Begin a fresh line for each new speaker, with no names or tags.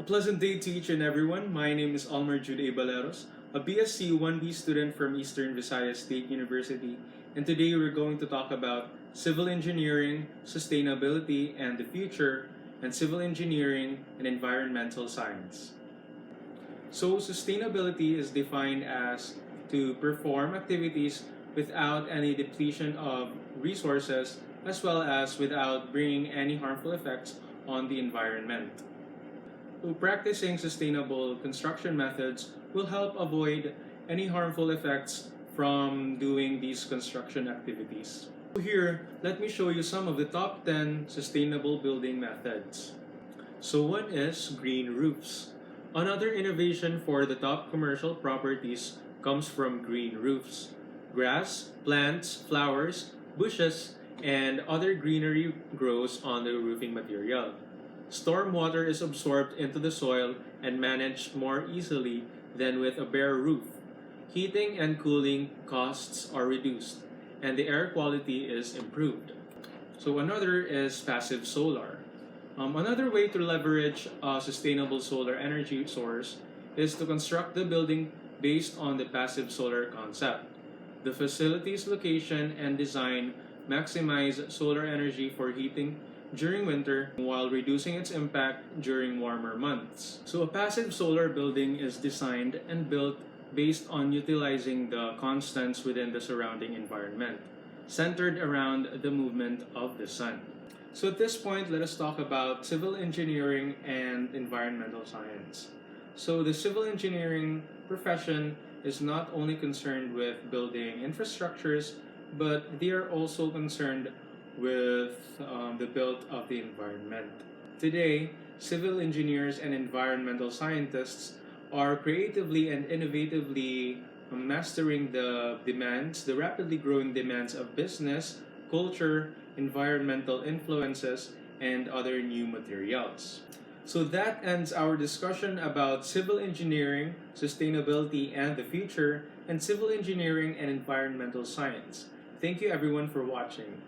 A pleasant day to each and everyone. My name is Almar Jude A. Baleros, a BSCE-1B student from Eastern Visayas State University, and today we're going to talk about civil engineering, sustainability, and the future, and civil engineering and environmental science. So, sustainability is defined as to perform activities without any depletion of resources as well as without bringing any harmful effects on the environment. So practicing sustainable construction methods will help avoid any harmful effects from doing these construction activities. Here, let me show you some of the top 10 sustainable building methods. So one is green roofs. Another innovation for the top commercial properties comes from green roofs. Grass, plants, flowers, bushes, and other greenery grows on the roofing material. Stormwater is absorbed into the soil and managed more easily than with a bare roof. Heating and cooling costs are reduced, and the air quality is improved. So another is passive solar. Another way to leverage a sustainable solar energy source is to construct the building based on the passive solar concept. The facility's location and design maximize solar energy for heating during winter while reducing its impact during warmer months. So a passive solar building is designed and built based on utilizing the constants within the surrounding environment, centered around the movement of the sun. So at this point, let us talk about civil engineering and environmental science. So the civil engineering profession is not only concerned with building infrastructures, but they are also concerned with the build of the environment. Today, civil engineers and environmental scientists are creatively and innovatively mastering the demands, the rapidly growing demands of business, culture, environmental influences, and other new materials. So that ends our discussion about civil engineering, sustainability, and the future, and civil engineering and environmental science. Thank you everyone for watching.